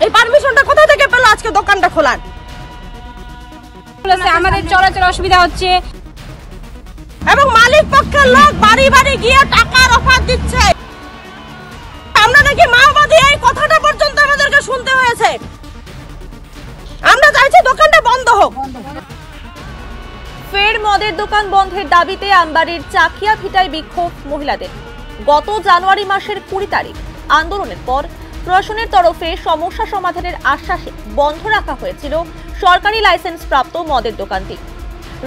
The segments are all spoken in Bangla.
এই পারমিশনটা কোথা থেকে পেল আজকে দোকানটা খোলার? আমাদের চলাচল অসুবিধা হচ্ছে এবং মালিক পক্ষের লোক বাড়ি বাড়ি গিয়ে টাকার অফার দিচ্ছে। আমরা নাকি মাওবাদী, এই কথাটা পর্যন্ত আমাদেরকে শুনতে হয়েছে। আমরা চাইছি দোকানটা বন্ধ হোক। ফের মদের দোকান বন্ধের দাবিতে আমবাড়ির চাকিয়া ভিটায় বিক্ষোভ মহিলাদের। গত জানুয়ারি মাসের 20 তারিখ আন্দোলনের পর প্রশাসনের তরফে সমস্যা সমাধানের আশ্বাসে বন্ধ রাখা হয়েছিল সরকারি লাইসেন্স প্রাপ্ত মদের দোকানটি।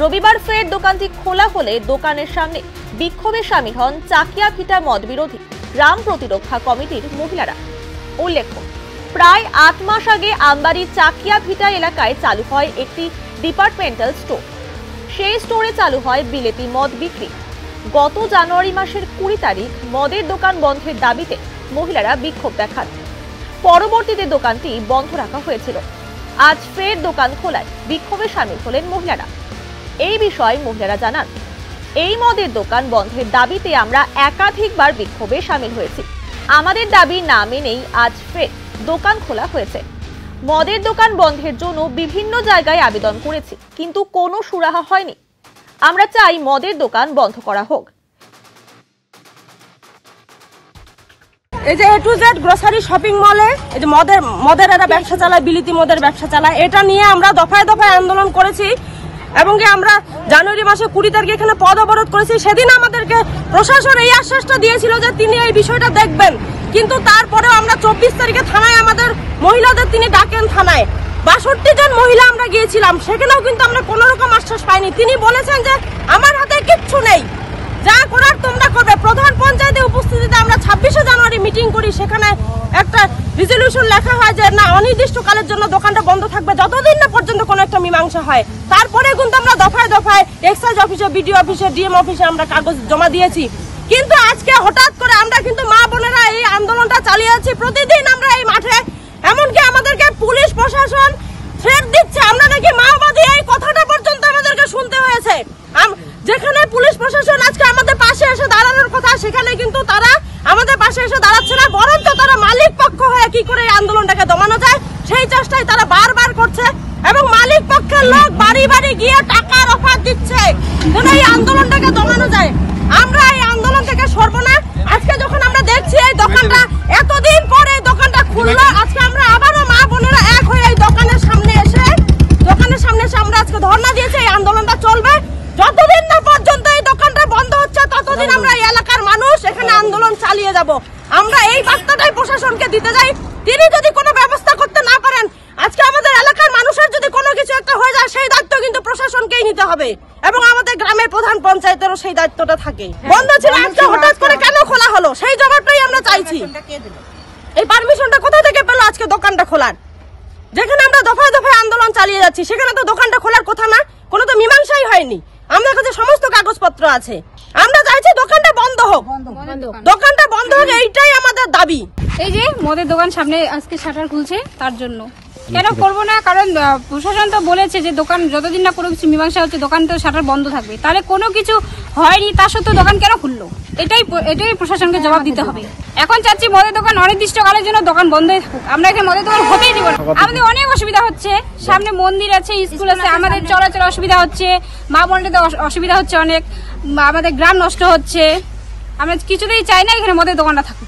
রবিবার ফের দোকানটি খোলা হলে দোকানের সামনে বিক্ষোভে শামিল হন চাকিয়া ভিটা মদ বিরোধী গ্রাম প্রতিরক্ষা কমিটির মহিলারা। উল্লেখ্য, প্রায় 8 মাস আগে আমবাড়ির চাকিয়া ভিটা এলাকায় চালু হয় একটি ডিপার্টমেন্টাল স্টোর। সেই স্টোরে চালু হয় বিলেতি মদ বিক্রি। গত জানুয়ারি মাসের 20 তারিখ মদের দোকান বন্ধের দাবিতে মহিলারা বিক্ষোভ দেখান। পরবর্তীতে দোকানটি বন্ধ রাখা হয়েছিল। আজ ফের দোকান খোলায় বিক্ষোভে শামিল হলেন মহিলারা। এই বিষয়ে মহিলারা জানান, এই মদের দোকান বন্ধের দাবিতে আমরা একাধিকবার বিক্ষোভে শামিল হয়েছি। আমাদের দাবি না মেনেই আজ ফের দোকান খোলা হয়েছে। মদের দোকান বন্ধের জন্য বিভিন্ন জায়গায় আবেদন করেছি, কিন্তু কোনো সুরাহা হয়নি। আমরা চাই মদের দোকান বন্ধ করা হোক। এই যে A to Z grocery shopping মলে এই যে মদের এরা ব্যবসা চালায়, বিলিতি মদের ব্যবসা চালায়, এটা নিয়ে আমরা দফায় দফায় আন্দোলন করেছি এবং আমরা জানুয়ারি মাসে 20 তারিখে এখানে পদ অবরোধ করেছি। সেদিন আমাদেরকে প্রশাসন এই আশ্বাসটা দিয়েছিল যে তিনি এই বিষয়টা দেখবেন, কিন্তু তারপরেও আমরা 24 তারিখে থানায় আমাদের মহিলাদের তিনি ডাকেন থানায়। 62 জন মহিলা আমরা গিয়েছিলাম, সেখানেও কিন্তু আমরা কোনো রকম আশ্বাস পাইনি। তিনি বলেছেন যে আমার হাতে কিচ্ছু নেই, যা করার তোমরা করবে। প্রধান পঞ্চায়েতে উপস্থিতিতে আমরা 26শে জানুয়ারি মিটিং করি, সেখানে একটা রেজলিউশন লেখা হয় যে না, অনির্দিষ্টকালের জন্য দোকানটা বন্ধ থাকবে যতদিন না পর্যন্ত কোনো একটা মীমাংসা হয়। তারপরে কিন্তু আমরা দফায় দফায় এক্সাইজ অফিসে, বিডিও অফিসে, ডিএম অফিসে আমরা কাগজ জমা দিয়েছি। কিন্তু আজকে হঠাৎ করে আমরা কিন্তু মা বোনেরা এই আন্দোলনটা চালিয়ে যাচ্ছি। প্রতিদিন আমরা এই মাঠে, এমনকি আমাদেরকে পুলিশ প্রশাসন থ্রেট দিচ্ছে আমরা নাকি মাওবাদী, এই কথাটা পর্যন্ত আমাদেরকে শুনতে হয়েছে। যেখানে পুলিশ প্রশাসন আজকে আমাদের পাশে এসে দাঁড়ানোর কথা, সেখানে কিন্তু তারা আমাদের পাশে এসে দাঁড়াচ্ছে না, বরঞ্চ তারা মালিক পক্ষ হয়ে কি করে এই আন্দোলনটাকে দমানো যায় সেই চেষ্টাই তারা বারবার করছে। এবং মালিক পক্ষের লোক বাড়ি বাড়ি গিয়ে টাকার অফার দিচ্ছে যেন এই আন্দোলনটাকে দমানো যায়। আমরা এই আন্দোলন থেকে সরব না। আজকে যখন আমরা দেখছি এই দোকানটা এতদিন পরে এই দোকানটা খুললো, আজকে আমরা আবারও মা বোনেরা এক হয়ে এই দোকানের সামনে এসে আমরা আজকে ধর্ণা দিয়েছি। এই আন্দোলনটা চলবে যতদিন না পর্যন্ত এই দোকানটা বন্ধ হচ্ছে, ততদিন আমরা এই এলাকার মানুষ এখানে আন্দোলন চালিয়ে যাব। আমরা এই বার্তাটাই প্রশাসনকে দিতে যাই। তিনি যদি কোনো ব্যবস্থা করতে না পারেন, আজকে আমাদের এলাকার মানুষের যদি কোনো কিছু একটা হয়ে যায়, সেই দায়িত্ব কিন্তু প্রশাসনকেই নিতে হবে এবং আমাদের গ্রামের প্রধান পঞ্চায়েতেরও সেই দায়িত্বটা থাকে। বন্ধ ছিল, আজকে হঠাৎ করে কেন খোলা হলো সেই জবাবটাই আমরা চাইছি। এই পারমিশনটা কোথা থেকে পেল আজকে দোকানটা খোলার? যেখানে আমরা দফায় দফায় আন্দোলন চালিয়ে যাচ্ছি, সেখানে তো দোকানটা খোলার কথা না, কোনো তো মীমাংসাই হয়নি। আমাদের কাছে সমস্ত কাগজপত্র আছে। আমরা চাইছি দোকানটা বন্ধ হোক, দোকানটা বন্ধ হোক, এইটাই আমাদের দাবি। এই যে মদের দোকান সামনে আজকে শাটার খুলছে, তার জন্য কেন করবো না? কারণ প্রশাসন তো বলেছে যে দোকান যতদিন না কোনো কিছু মীমাংসা হচ্ছে দোকান তো শাটার বন্ধ থাকবে। তাহলে কোনো কিছু হয়নি, তা সত্ত্বেও দোকান কেন খুললো? এটাই প্রশাসনকে জবাব দিতে হবে। এখন চাচ্ছি মদের দোকান অনির্দিষ্টকালের জন্য দোকান বন্ধই থাকুক। আমরা এখানে মদের দোকান হতেই দিব না। আমাদের অনেক অসুবিধা হচ্ছে, সামনে মন্দির আছে, স্কুল আছে, আমাদের চলাচল অসুবিধা হচ্ছে, মা বোনদের অসুবিধা হচ্ছে অনেক, আমাদের গ্রাম নষ্ট হচ্ছে। আমরা কিছুতেই চাই না এখানে মদের দোকানটা থাকুক।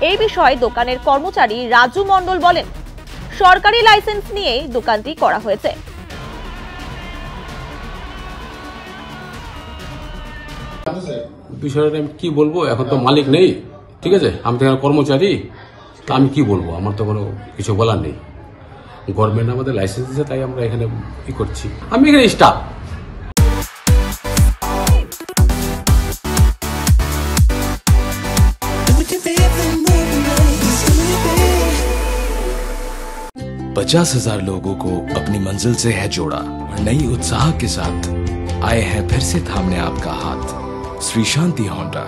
এই বিষয়ে দোকানের কর্মচারী রাজু মণ্ডল বলেন, সরকারি লাইসেন্স নিয়ে দোকানটি করা হয়েছে। বিষয়টা আমি কি বলবো, এখন তো মালিক নেই, ঠিক আছে, আমি তো এখানে কর্মচারী, তা আমি কি বলবো, আমার তো কোনো কিছু বলার নেই। গভর্নমেন্ট আমাদের লাইসেন্স দিয়েছে, তাই আমরা এখানে কি করছি, আমি এখানে স্টাফ। $50,000 लोगों को अपनी मंजिल से है जोड़ा और नई उत्साह के साथ आए हैं फिर से थामने आपका हाथ। श्री शांति होंडा।